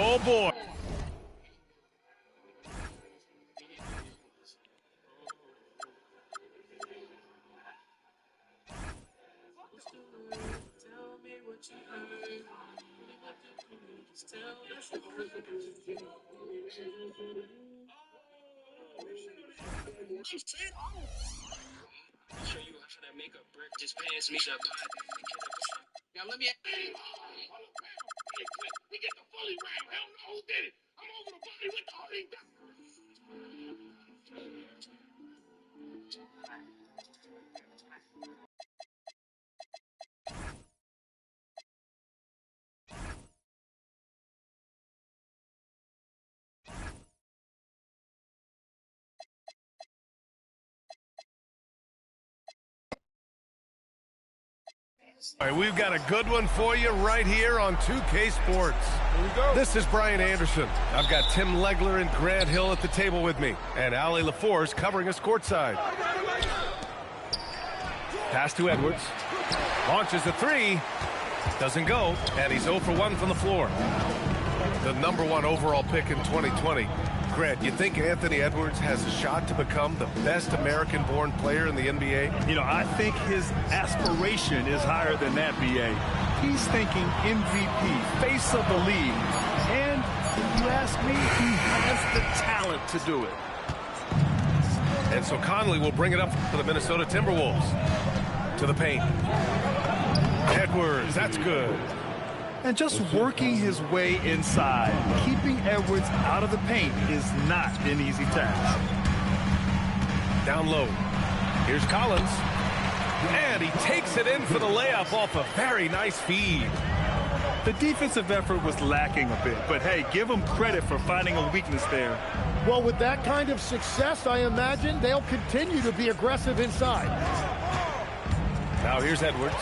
Oh, boy. Now let me. We get the fully round. I don't know who did it. I'm over the body with the holding down. All right, we've got a good one for you right here on 2K Sports. Here we go. This is Brian Anderson. I've got Tim Legler and Grant Hill at the table with me, and Ali LaForce covering us courtside. Pass to Edwards. Launches the three. Doesn't go, and he's 0 for 1 from the floor. The #1 overall pick in 2020. Grant, you think Anthony Edwards has a shot to become the best American-born player in the NBA? You know, I think his aspiration is higher than that, B.A. He's thinking MVP, face of the league. And if you ask me, he has the talent to do it. And so Conley will bring it up for the Minnesota Timberwolves. To the paint. Edwards, that's good. And just working his way inside, keeping Edwards out of the paint is not an easy task. Down low. Here's Collins. And he takes it in for the layup off a very nice feed. The defensive effort was lacking a bit, but hey, give him credit for finding a weakness there. Well, with that kind of success, I imagine they'll continue to be aggressive inside. Now here's Edwards.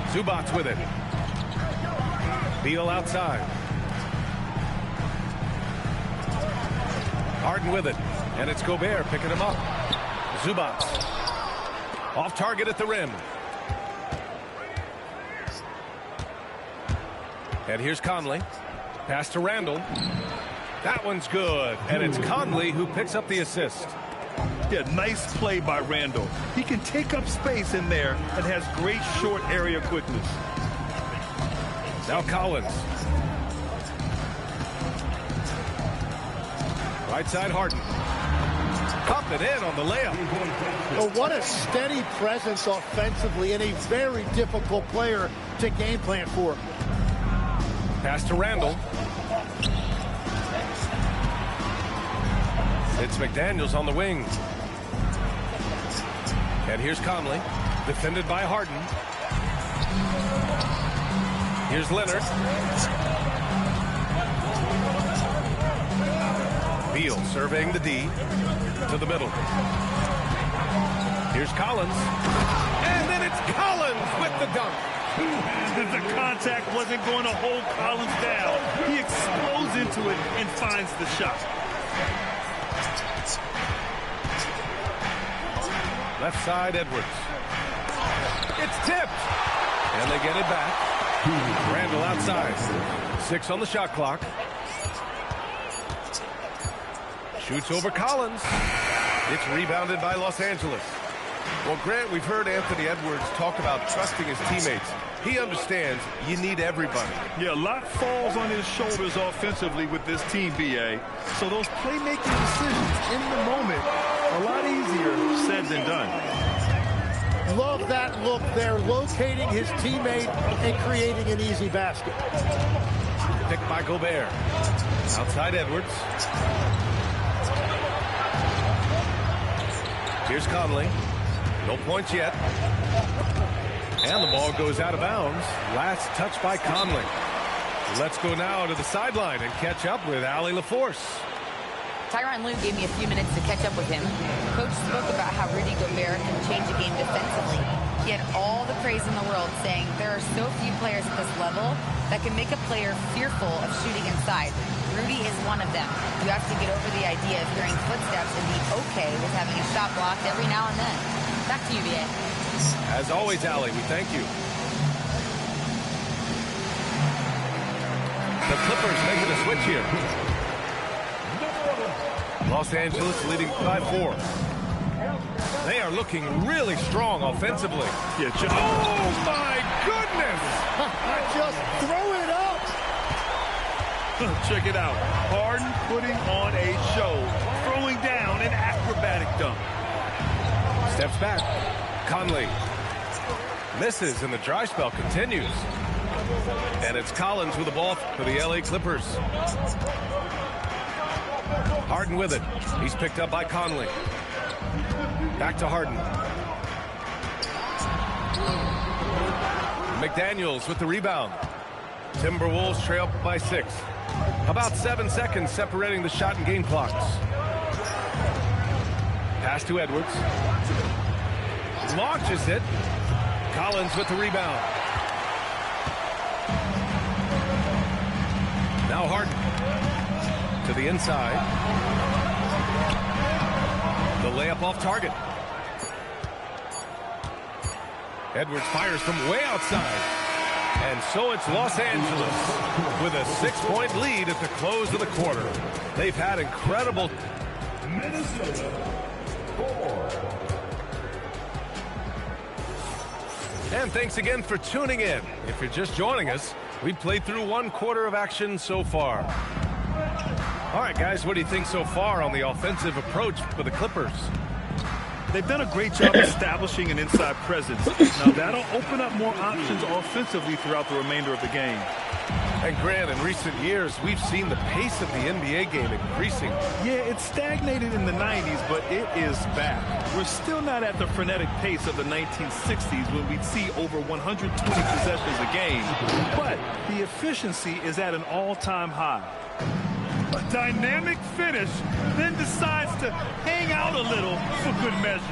Zubac's with it. Beal outside. Harden with it. And it's Gobert picking him up. Zubac. Off target at the rim. And here's Conley. Pass to Randall. That one's good. And it's Conley who picks up the assist. Yeah, nice play by Randall. He can take up space in there and has great short area quickness. Now Collins. Right side Harden. Up and in on the layup. Well, what a steady presence offensively and a very difficult player to game plan for. Pass to Randall. It's McDaniels on the wing. And here's Conley, defended by Harden. Here's Leonard. Beal surveying the D to the middle. Here's Collins. And then it's Collins with the dunk. The contact wasn't going to hold Collins down. He explodes into it and finds the shot. Left side, Edwards. It's tipped. And they get it back. Randall outside. 6 on the shot clock. Shoots over Collins. It's rebounded by Los Angeles. Well, Grant, we've heard Anthony Edwards talk about trusting his teammates. He understands you need everybody. Yeah, a lot falls on his shoulders offensively with this team, B.A. So those playmaking decisions in the moment, a lot easier said than done. Love that look there, locating his teammate and creating an easy basket. Picked by Gobert. Outside Edwards. Here's Conley. No points yet. And the ball goes out of bounds. Last touch by Conley. Let's go now to the sideline and catch up with Ali LaForce. Tyronn Lue gave me a few minutes to catch up with him. Coach spoke about how Rudy Gobert can change a game defensively. He had all the praise in the world, saying there are so few players at this level that can make a player fearful of shooting inside. Rudy is one of them. You have to get over the idea of hearing footsteps and be okay with having a shot blocked every now and then. Back to you, B.A. As always, Ali, we thank you. The Clippers making a switch here. Los Angeles leading by 4. They are looking really strong offensively. Yeah, oh, my goodness! Just throw it up. check it out. Harden putting on a show, throwing down an acrobatic dunk. Steps back. Conley misses, and the dry spell continues. And it's Collins with the ball for the LA Clippers. Harden with it. He's picked up by Conley. Back to Harden. McDaniels with the rebound. Timberwolves trail by 6. About 7 seconds separating the shot and game clocks. Pass to Edwards. Launches it. Collins with the rebound. Now Harden to the inside. The layup off target. Edwards fires from way outside. And so it's Los Angeles with a 6-point lead at the close of the quarter. They've had incredible... Minnesota 4. And thanks again for tuning in. If you're just joining us, we've played through 1 quarter of action so far. All right, guys, what do you think so far on the offensive approach for the Clippers? They've done a great job establishing an inside presence. Now, that'll open up more options offensively throughout the remainder of the game. And Grant, in recent years, we've seen the pace of the NBA game increasing. Yeah, it stagnated in the 90s, but it is back. We're still not at the frenetic pace of the 1960s when we'd see over 120 possessions a game. But the efficiency is at an all-time high. A dynamic finish, then decides to hang out a little for good measure.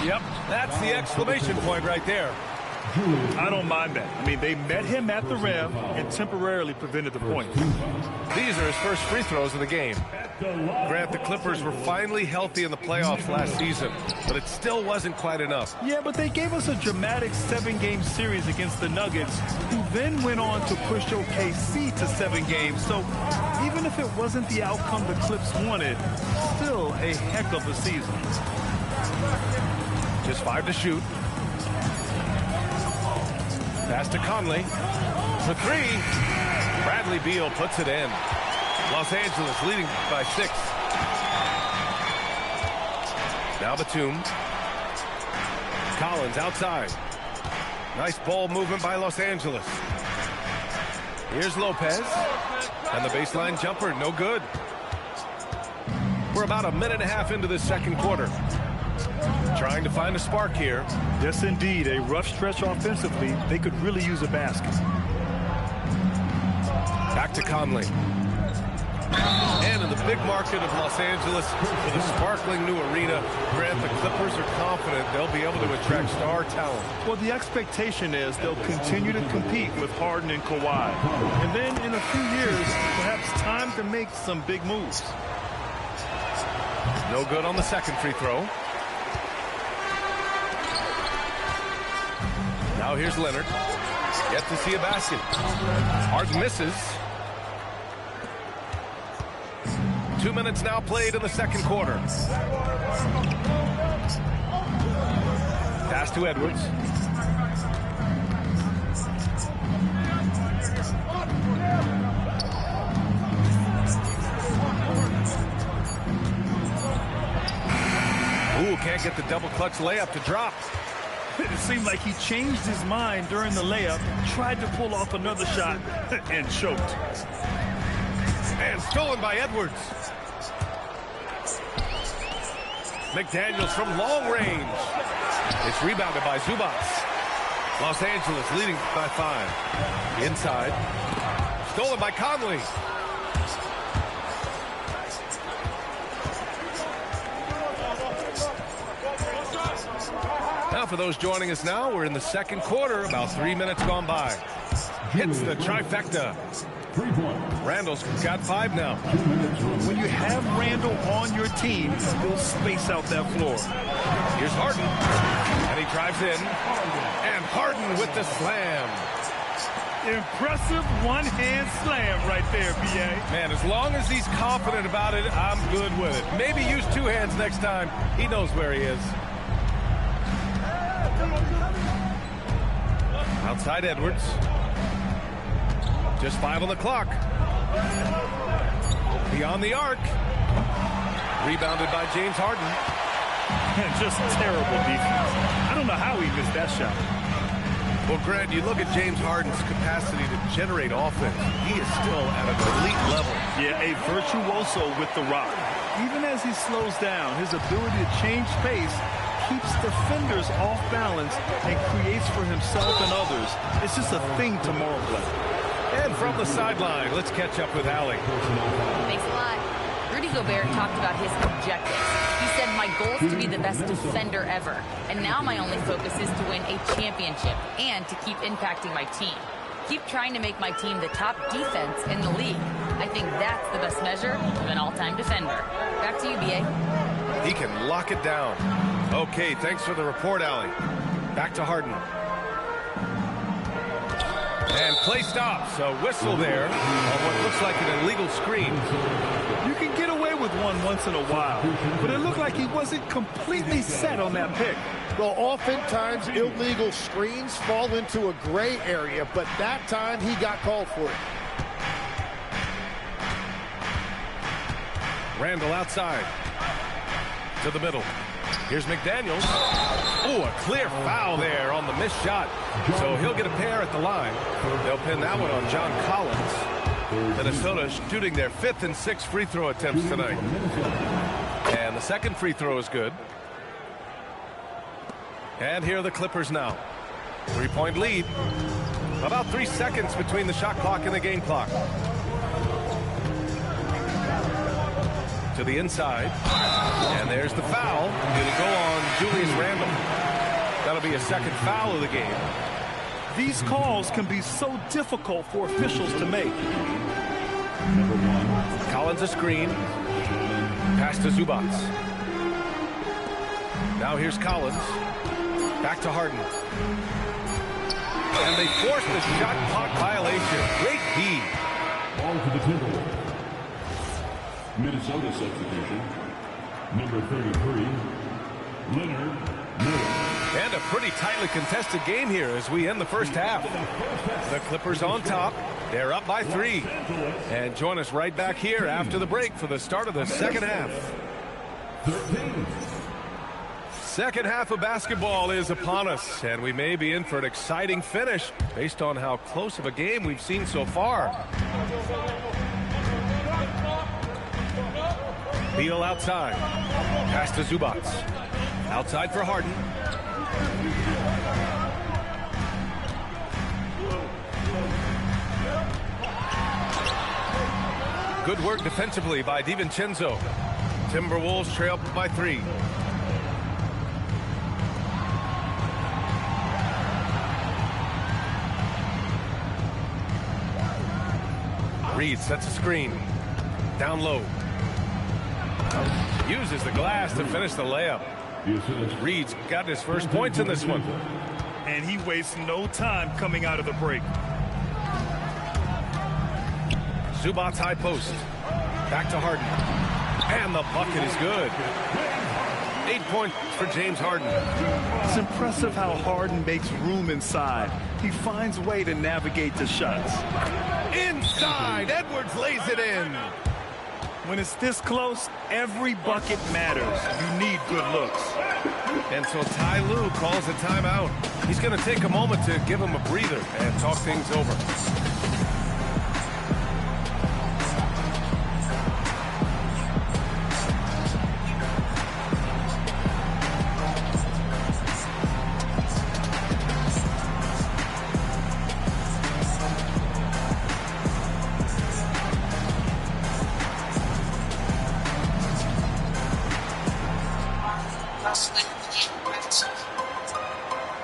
Yep, that's the exclamation point right there. I don't mind that. I mean, they met him at the rim and temporarily prevented the point. These are his first free throws of the game. Grant, the Clippers were finally healthy in the playoffs last season, but it still wasn't quite enough. Yeah, but they gave us a dramatic 7-game series against the Nuggets, who then went on to push OKC to 7 games. So even if it wasn't the outcome the Clips wanted, still a heck of a season. Just 5 to shoot. Pass to Conley. For 3. Bradley Beal puts it in. Los Angeles leading by 6. Now Batum. Collins outside. Nice ball movement by Los Angeles. Here's Lopez. And the baseline jumper, no good. We're about a minute and a half into this second quarter. Trying to find a spark here. Yes, indeed. A rough stretch offensively. They could really use a basket. Back to Conley. And in the big market of Los Angeles, with a sparkling new arena, Grant, the Clippers are confident they'll be able to attract star talent. Well, the expectation is they'll continue to compete with Harden and Kawhi. And then in a few years, perhaps time to make some big moves. No good on the second free throw. Now here's Leonard. Yet to see a basket. Harden misses. 2 minutes now played in the second quarter. Pass to Edwards. Ooh, can't get the double clutch layup to drop. It seemed like he changed his mind during the layup, tried to pull off another shot, and choked. And stolen by Edwards. McDaniels from long range. It's rebounded by Zubac. Los Angeles leading by 5. Inside. Stolen by Conley. Now for those joining us now, we're in the second quarter, about 3 minutes gone by. Hits the trifecta. Randall's got 5 now. When you have Randall on your team, he'll space out that floor. Here's Harden. And he drives in. And Harden with the slam. Impressive one-hand slam right there, B.A. Man, as long as he's confident about it, I'm good with it. Maybe use two hands next time. He knows where he is. Outside Edwards. Just 5 on the clock. Beyond the arc. Rebounded by James Harden. Just terrible defense. I don't know how he missed that shot. Well, Grant, you look at James Harden's capacity to generate offense. He is still at an elite level. Yeah, a virtuoso with the rock. Even as he slows down, his ability to change pace keeps defenders off balance and creates for himself and others. It's just a thing to marvel at. And from the sideline, let's catch up with Allie. Thanks a lot. Rudy Gobert talked about his objectives. He said, my goal is to be the best defender ever. And now my only focus is to win a championship and to keep impacting my team. Keep trying to make my team the top defense in the league. I think that's the best measure of an all-time defender. Back to you, B.A. He can lock it down. Okay, thanks for the report, Allie. Back to Harden. And play stops. A whistle there on what looks like an illegal screen. You can get away with one once in a while, but it looked like he wasn't completely set on that pick. Well, oftentimes illegal screens fall into a gray area, but that time he got called for it. Randall outside. To the middle. Here's McDaniels. Oh, a clear foul there on the missed shot. So he'll get a pair at the line. They'll pin that one on John Collins. Minnesota shooting their 5th and 6th free throw attempts tonight. And the second free throw is good. And here are the Clippers now. 3-point lead. About 3 seconds between the shot clock and the game clock. To the inside. And there's the foul. It'll go on Julius Randle. That'll be a second foul of the game. These calls can be so difficult for officials to make. Collins a screen. Pass to Zubac. Now here's Collins. Back to Harden. And they force the shot clock violation. Great D. Ball to the table. Minnesota substitution. Number 33, Leonard Miller. And a pretty tightly contested game here as we end the first half. The Clippers on top. They're up by 3. And join us right back here after the break for the start of the second half. 13. Second half of basketball is upon us, and we may be in for an exciting finish based on how close of a game we've seen so far. Beal outside. Pass to Zubac. Outside for Harden. Good work defensively by DiVincenzo. Timberwolves trail by 3. Reed sets a screen. Down low. Uses the glass to finish the layup. Reed's got his first points in this one. And he wastes no time coming out of the break. Zubac's high post. Back to Harden. And the bucket is good. 8 points for James Harden. It's impressive how Harden makes room inside. He finds a way to navigate the shots. Inside, Edwards lays it in. When it's this close, every bucket matters. You need good looks. And so Ty Lue calls a timeout. He's going to take a moment to give him a breather and talk things over.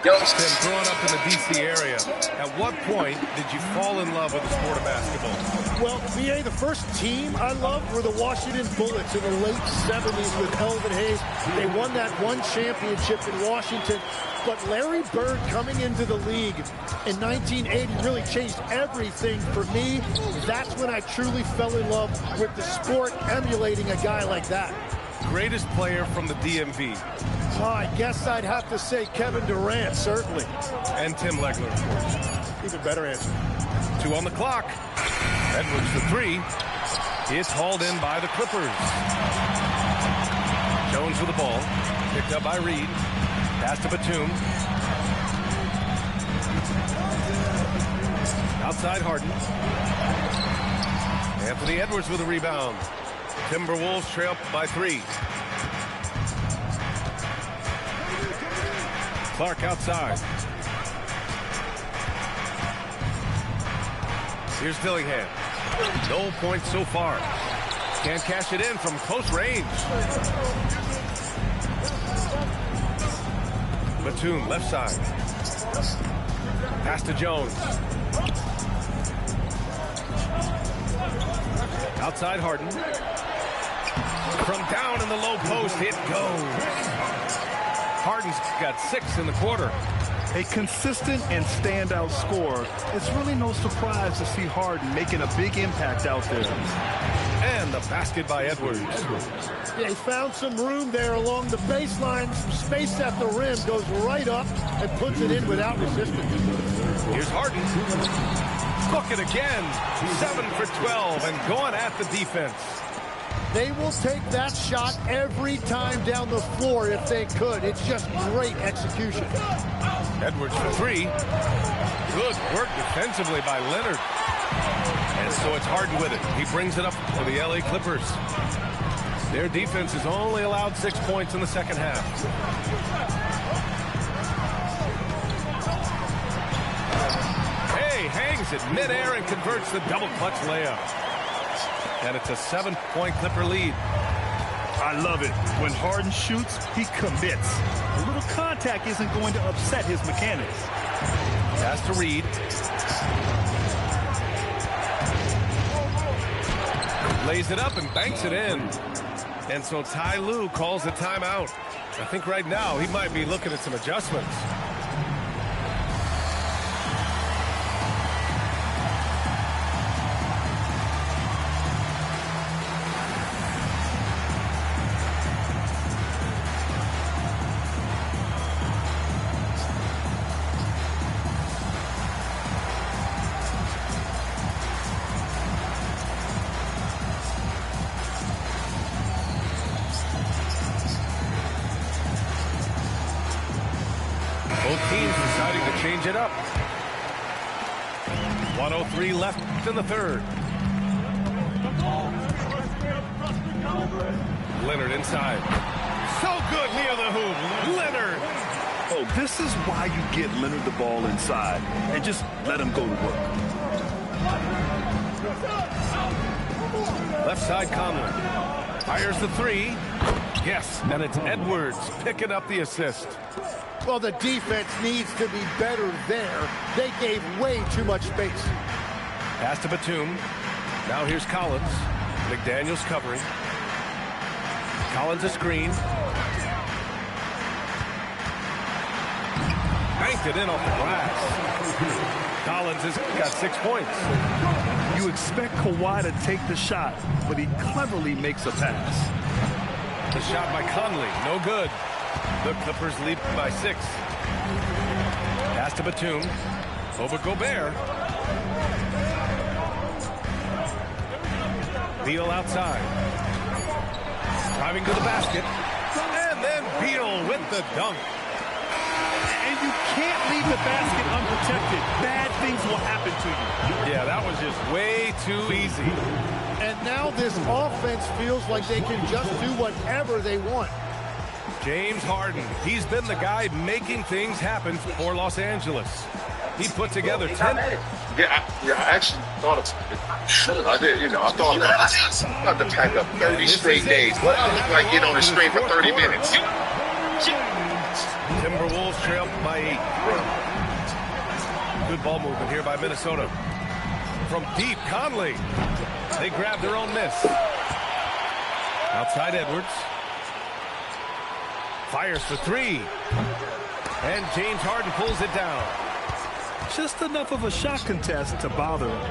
Tim, growing up in the D.C. area, at what point did you fall in love with the sport of basketball? Well, BA, the first team I loved were the Washington Bullets in the late 70s with Elvin Hayes. They won that one championship in Washington. But Larry Bird coming into the league in 1980 really changed everything for me. That's when I truly fell in love with the sport, emulating a guy like that. Greatest player from the DMV. Oh, I guess I'd have to say Kevin Durant, certainly. And Tim Legler, of course. Even better answer. 2 on the clock. Edwards the 3. It's hauled in by the Clippers. Jones with the ball. Picked up by Reed. Pass to Batum. Outside Harden. Anthony Edwards with a rebound. Timberwolves trail by 3. Clark outside. Here's Dillingham. No points so far. Can't cash it in from close range. Batum, left side. Pass to Jones. Outside Harden. From down in the low post, it goes. Harden's got 6 in the quarter. A consistent and standout scorer. It's really no surprise to see Harden making a big impact out there. And the basket by Edwards. Yeah, he found some room there along the baseline. Some space at the rim. Goes right up and puts it in without resistance. Here's Harden. Book it again. 7 for 12 and going at the defense. They will take that shot every time down the floor if they could. It's just great execution. Edwards for 3. Good work defensively by Leonard. And so it's Harden with it. He brings it up for the LA Clippers. Their defense has only allowed 6 points in the second half. Hey, hangs it midair and converts the double clutch layup. And it's a 7-point Clipper lead. I love it. When Harden shoots, he commits. A little contact isn't going to upset his mechanics. Pass to Reed. Lays it up and banks it in. And so Ty Lue calls a timeout. I think right now he might be looking at some adjustments. Both teams deciding to change it up. 1:03 left in the third. Leonard inside. So good near the hoop. Leonard. Oh, this is why you get Leonard the ball inside and just let him go to work. Left side Conley. Fires the 3. Yes, and it's Edwards picking up the assist. Well, the defense needs to be better there. They gave way too much space. Pass to Batum. Now here's Collins. McDaniels covering. Collins a screen. Banked it in off the glass. Collins has got 6 points. You expect Kawhi to take the shot, but he cleverly makes a pass. The shot by Conley, no good. The Clippers lead by 6. Pass to Batum. Over Gobert. Beal outside. Driving to the basket. And then Beal with the dunk. And you can't leave the basket unprotected. Bad things will happen to you. Yeah, that was just way too easy. And now this offense feels like they can just do whatever they want. James Harden, he's been the guy making things happen for Los Angeles. He put together 10. Yeah, I actually thought of I did, I thought about to pack up 30 straight days. What? Like get on the screen for 30 minutes. Timberwolves trail by 8. Good ball movement here by Minnesota. From deep, Conley. They grab their own miss. Outside Edwards. Fires for 3. And James Harden pulls it down. Just enough of a shot contest to bother him.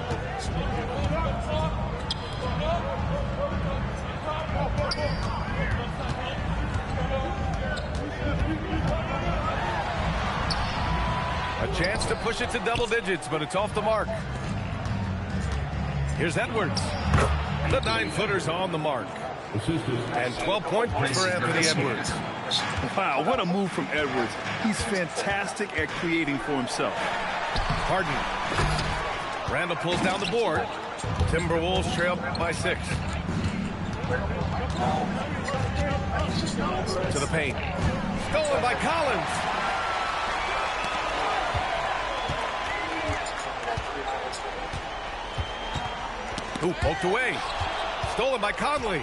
A chance to push it to double digits, but it's off the mark. Here's Edwards. The 9-footer's on the mark. And 12 points for Anthony Edwards. Wow, what a move from Edwards. He's fantastic at creating for himself. Harden. Randall pulls down the board. Timberwolves trail by 6. To the paint. Stolen by Collins. Ooh, poked away. Stolen by Conley.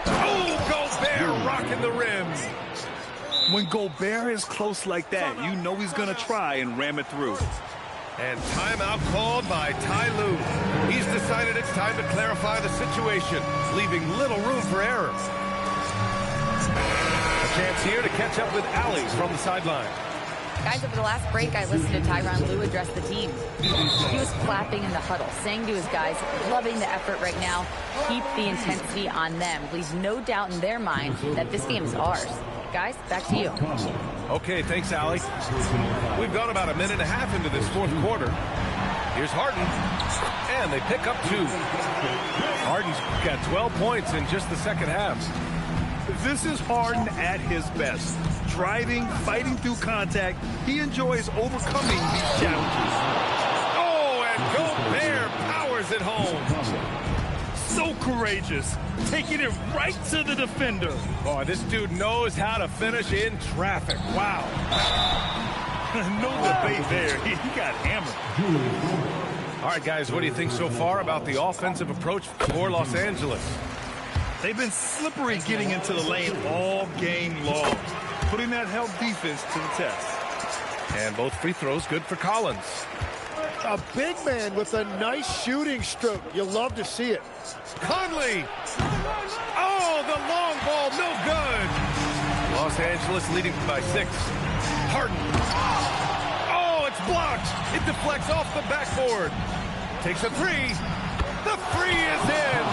Oh, Gobert rocking the rim. When Gobert is close like that, you know he's going to try and ram it through. And timeout called by Ty Lue. He's decided it's time to clarify the situation, leaving little room for error. A chance here to catch up with Allie from the sideline. Guys, over the last break, I listened to Tyronn Lue address the team. He was clapping in the huddle, saying to his guys, loving the effort right now. Keep the intensity on them. Leave no doubt in their mind that this game is ours. Guys, back to you. Okay, thanks, Allie. We've gone about a minute and a half into this fourth quarter. Here's Harden, and they pick up 2. Harden's got 12 points in just the second half. This is Harden at his best. Driving, fighting through contact. He enjoys overcoming these challenges. Oh, and Gobert powers it home. So courageous, taking it right to the defender. Oh, this dude knows how to finish in traffic. Wow. No debate there. He got hammered. All right, guys, what do you think so far about the offensive approach for Los Angeles? They've been slippery getting into the lane all game long, putting that help defense to the test. And both free throws good for Collins. A big man with a nice shooting stroke. You love to see it. Conley! Oh, the long ball, no good! Los Angeles leading by 6. Harden. Oh, it's blocked. It deflects off the backboard. Takes a 3. The 3 is in!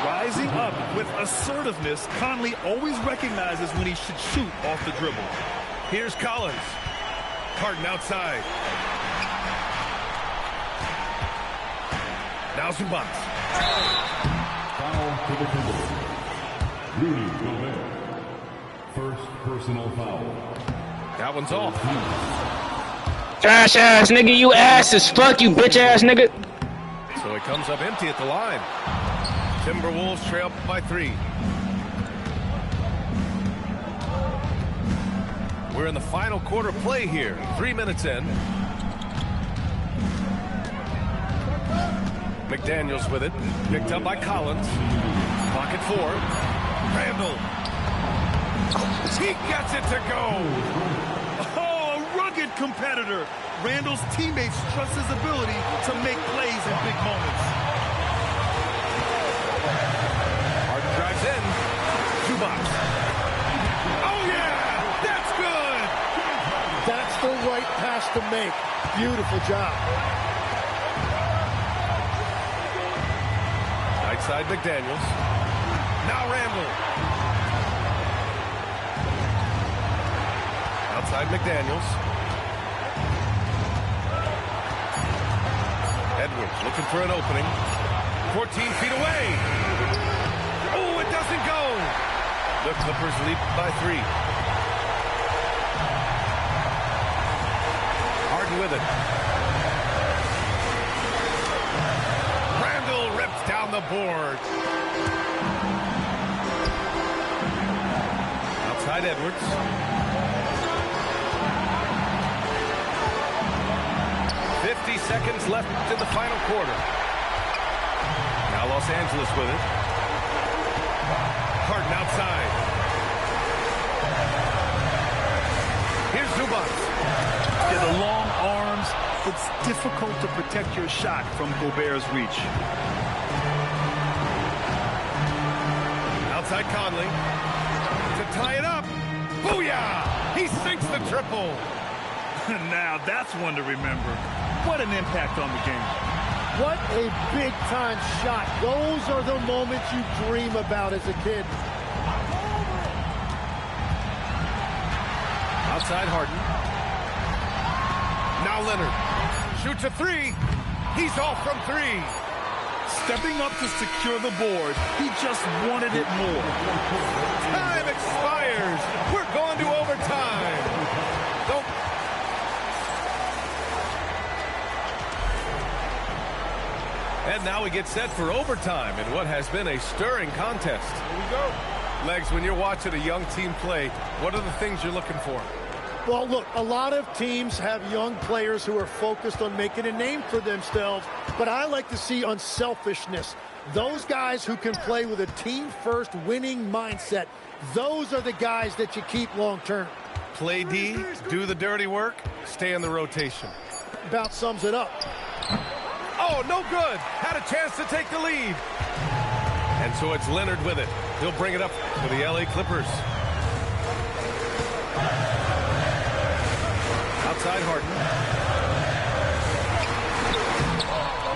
Rising up with assertiveness, Conley always recognizes when he should shoot off the dribble. Here's Collins. Harden outside. Now Zubac. Foul to the dribble. Rudy Gobert. First personal foul. That one's off. Trash ass nigga, you ass as fuck, you bitch ass nigga. So it comes up empty at the line. Timberwolves trail by 3. We're in the final quarter play here. 3 minutes in. McDaniels with it. Picked up by Collins. Pocket 4. Randall. He gets it to go. Oh, a rugged competitor. Randall's teammates trust his ability to make plays in big moments. Harden drives in. Zubac. Oh, yeah! That's good! That's the right pass to make. Beautiful job. Right side McDaniels. Now Randall. Outside McDaniels. Edwards looking for an opening. 14 feet away. Oh, it doesn't go. The Clippers lead by 3. Harden with it. Randall rips down the board. Outside Edwards. Seconds left in the final quarter. Now Los Angeles with it. Harden outside. it's difficult to protect your shot from Gobert's reach. Outside Conley to tie it up. Booyah! He sinks the triple. Now that's one to remember. What an impact on the game. What a big-time shot. Those are the moments you dream about as a kid. Outside Harden. Now Leonard shoots a three. He's off from three. Stepping up to secure the board, he just wanted it more. Time expires. We're going to overtime. Don't. And now we get set for overtime in what has been a stirring contest. Here we go. Legs, when you're watching a young team play, what are the things you're looking for? Well, look, a lot of teams have young players who are focused on making a name for themselves, but I like to see unselfishness. Those guys who can play with a team-first winning mindset, those are the guys that you keep long-term. Play D, do the dirty work, stay in the rotation. About sums it up. Oh, no good. Had a chance to take the lead. And so it's Leonard with it. He'll bring it up for the LA Clippers. Outside Harden.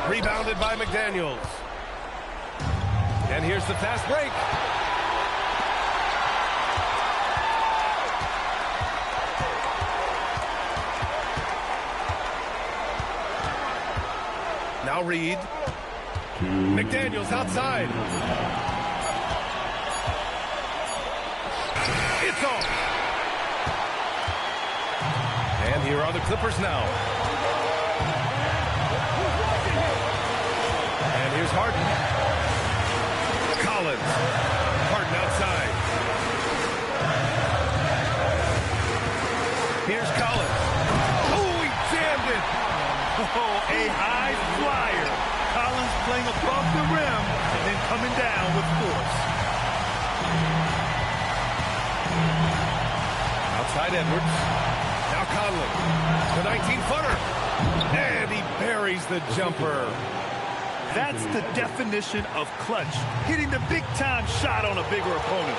Rebounded by McDaniels. And here's the fast break. Now Reed. McDaniels outside. It's off. And here are the Clippers now. And here's Harden. Collins. Harden outside. Here's Collins. Oh, he jammed it. Oh, a high flyer. Collins playing above the rim and then coming down with force. Outside Edwards. Now Conley. The 19-footer. And he buries the jumper. That's the definition of clutch. Hitting the big-time shot on a bigger opponent.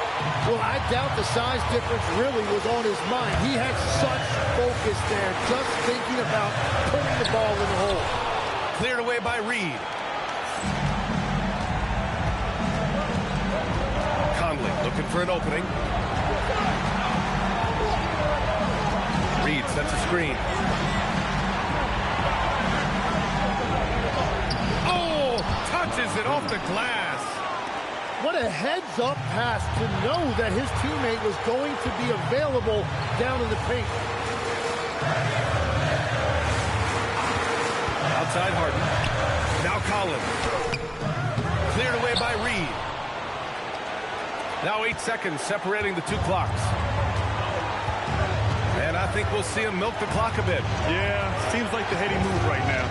Well, I doubt the size difference really was on his mind. He had such focus there, just thinking about putting the ball in the hole. Cleared away by Reed. Conley looking for an opening. Reed sets a screen. Oh, touches it off the glass. What a heads-up pass to know that his teammate was going to be available down in the paint. Outside Harden. Now Collins. Cleared away by Reed. Now 8 seconds separating the two clocks. And I think we'll see him milk the clock a bit. Yeah, seems like the heady move right now.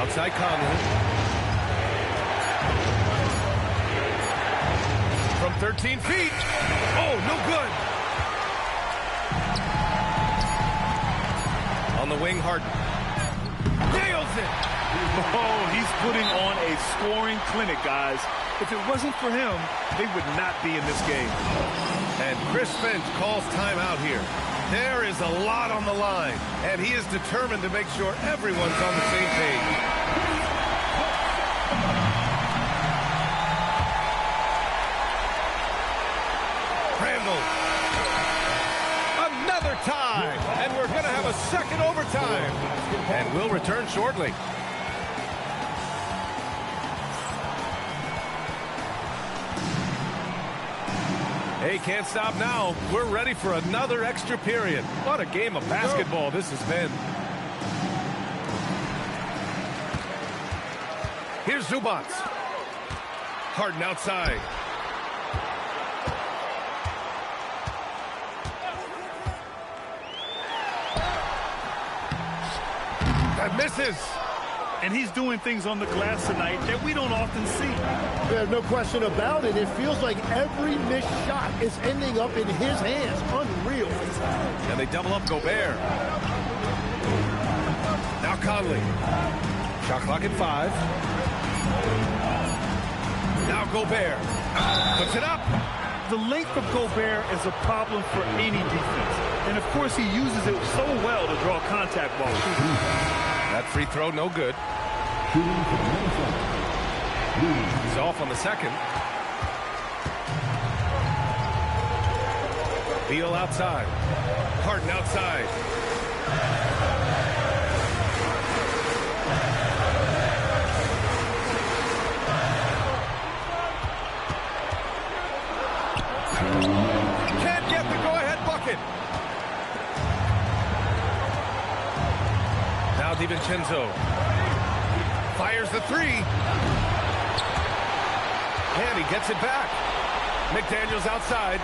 Outside Conley. From 13 feet. Oh, no good. On the wing, Harden. Nails it. Oh, he's putting on a scoring clinic, guys. If it wasn't for him, they would not be in this game. And Chris Finch calls timeout here. There is a lot on the line, and he is determined to make sure everyone's on the same page. Randall. Another tie, and we're going to have a second overtime. And we'll return shortly. Hey, can't stop now. We're ready for another extra period. What a game of basketball this has been. Here's Zubac. Harden outside. That misses. And he's doing things on the glass tonight that we don't often see. There's no question about it. It feels like every missed shot is ending up in his hands. Unreal. And they double up Gobert. Now Conley. Shot clock at 5. Now Gobert. Puts it up. The length of Gobert is a problem for any defense. And, of course, he uses it so well to draw contact while shooting. That free throw, no good. He's off on the second. Beal outside. Harden outside. Can't get the go-ahead bucket. Now DiVincenzo fires the 3. And he gets it back. McDaniels outside.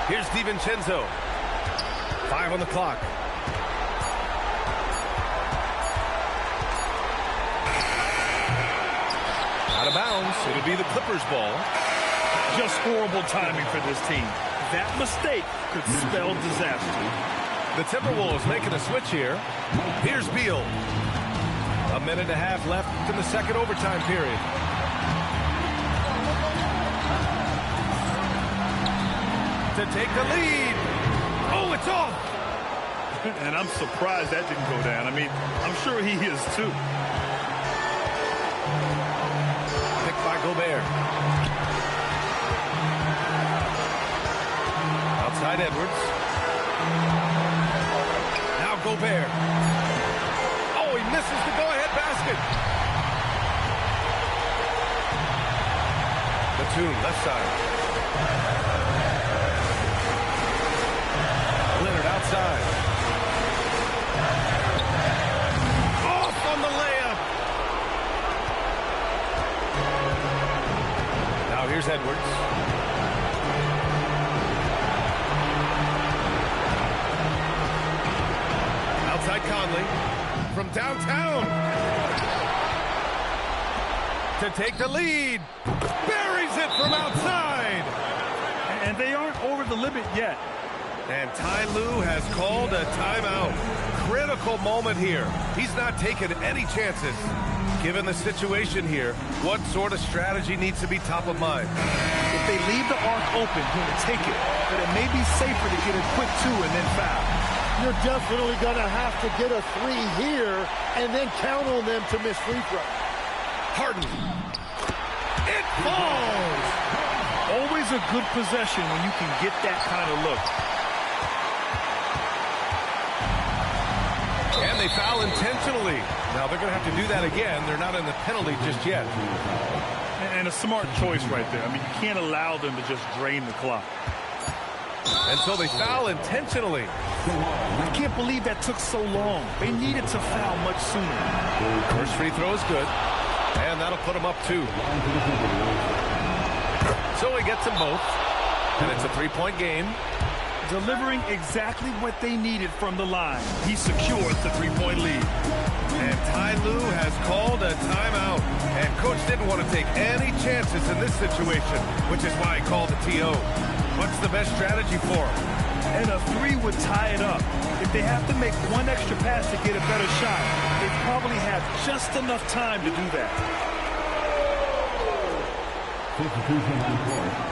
Here's DiVincenzo. 5 on the clock. Out of bounds. It'll be the Clippers' ball. Just horrible timing for this team. That mistake could spell disaster. The Timberwolves making a switch here. Here's Beal. 1.5 minutes left in the second overtime period. To take the lead. Oh, it's off. And I'm surprised that didn't go down. I mean, I'm sure he is too. Picked by Gobert. Outside Edwards. Now Gobert. Oh, he misses the go-ahead basket. Batum, left side. Leonard outside. Off on the layup. Now here's Edwards. Outside Conley from downtown to take the lead. Buries it from outside. And they aren't over the limit yet. And Ty Lue has called a timeout. Critical moment here. He's not taking any chances. Given the situation here, what sort of strategy needs to be top of mind? If they leave the arc open, he'll take it. But it may be safer to get a quick 2 and then foul. You're definitely going to have to get a 3 here and then count on them to miss free throw. Harden. It falls. Always a good possession when you can get that kind of look. And they foul intentionally. Now they're going to have to do that again. They're not in the penalty just yet. And a smart choice right there. I mean, you can't allow them to just drain the clock. And so they foul intentionally. I can't believe that took so long. They needed to foul much sooner. First free throw is good. And that'll put them up 2. So he gets them both. And it's a 3-point game. Delivering exactly what they needed from the line. He secures the 3-point lead. And Ty Lue has called a timeout. And Coach didn't want to take any chances in this situation, which is why he called the TO. What's the best strategy for him? And a 3 would tie it up. If they have to make one extra pass to get a better shot, they probably have just enough time to do that.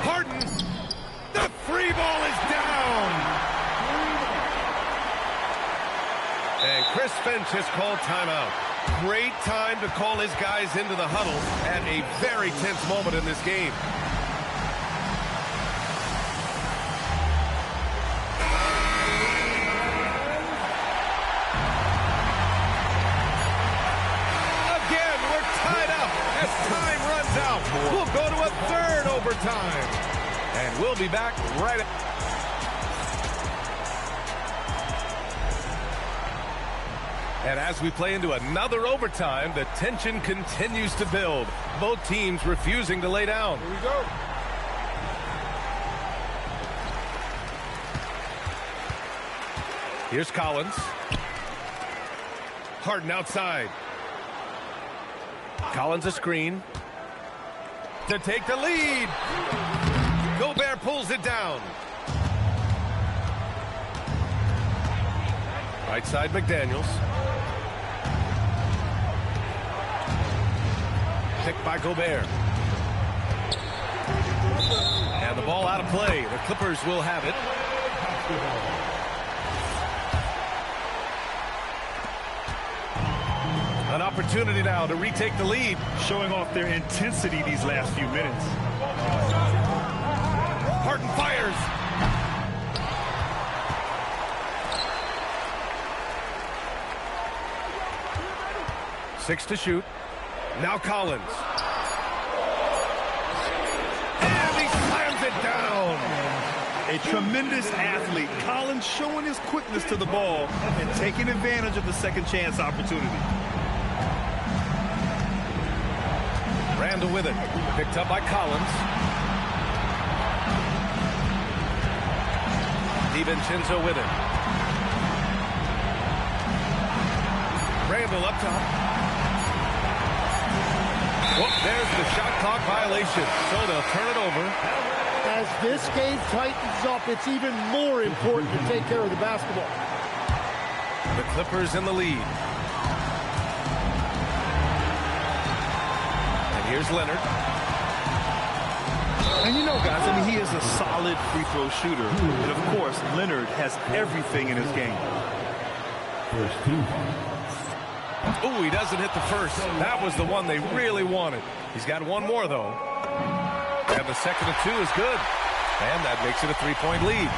Harden! The 3 ball is down! And Chris Finch has called timeout. Great time to call his guys into the huddle at a very tense moment in this game. Again, we're tied up as time runs out. We'll go to a 3rd overtime. And we'll be back right after. And as we play into another overtime, the tension continues to build. Both teams refusing to lay down. Here we go. Here's Collins. Harden outside. Collins a screen to take the lead. Gobert pulls it down. Right side McDaniels. Picked by Gobert. And the ball out of play. The Clippers will have it. An opportunity now to retake the lead. Showing off their intensity these last few minutes. Harden fires. Six to shoot. Now Collins. And he slams it down. A tremendous athlete. Collins showing his quickness to the ball and taking advantage of the second chance opportunity. Randall with it. Picked up by Collins. DiVincenzo with it. Randall up top. Whoop, there's the shot clock violation. So they'll turn it over. As this game tightens up, it's even more important to take care of the basketball. The Clippers in the lead. And here's Leonard. And you know, guys, I mean, he is a solid free throw shooter. And, of course, Leonard has everything in his game. First team. Ooh, he doesn't hit the first. That was the one they really wanted. He's got one more, though. And the second of two is good. And that makes it a three-point lead.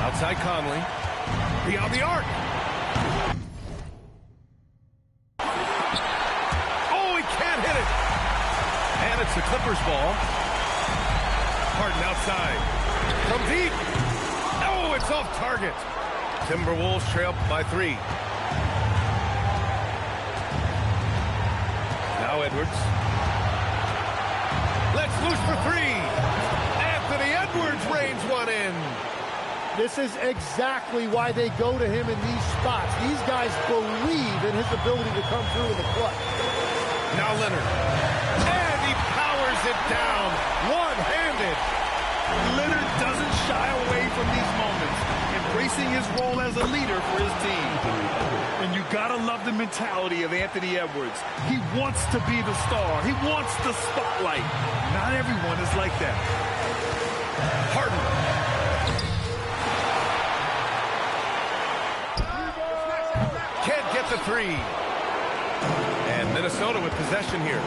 Outside Conley. Beyond the arc. Oh, he can't hit it. And it's the Clippers ball. Harden outside. From deep. Oh, it's off target. Timberwolves trail by 3. Now Edwards. Let's loose for 3. Anthony Edwards rains one in. This is exactly why they go to him in these spots. These guys believe in his ability to come through in the clutch. Now Leonard. And he powers it down. One-handed. Leonard doesn't shy away from these moments, embracing his role as a leader for his team. And you gotta love the mentality of Anthony Edwards. He wants to be the star. He wants the spotlight. Not everyone is like that. Harden. Can't get the 3. And Minnesota with possession here.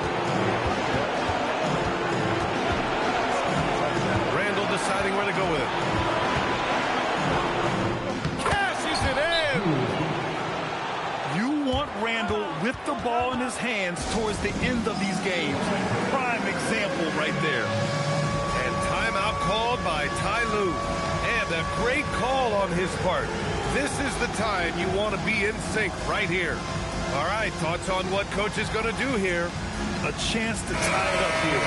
Deciding where to go with it. Cashes it in! You want Randall with the ball in his hands towards the end of these games. Prime example right there. And timeout called by Ty Lue. And a great call on his part. This is the time you want to be in sync right here. All right, thoughts on what coach is going to do here? A chance to tie it up here.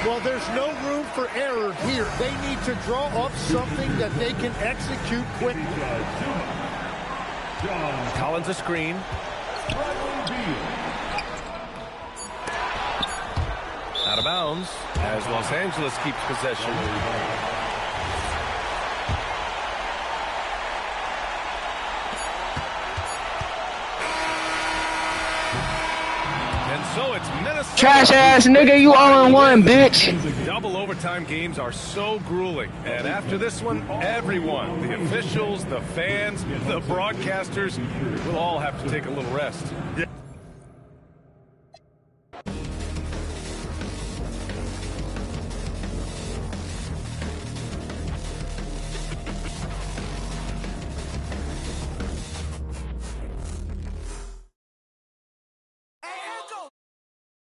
Well, there's no room for error here. They need to draw up something that they can execute quickly. Collins a screen. Out of bounds as Los Angeles keeps possession. So it's Minnesota. Trash ass nigga, you all in one, bitch. Double overtime games are so grueling. And after this one, everyone, the officials, the fans, the broadcasters, will all have to take a little rest.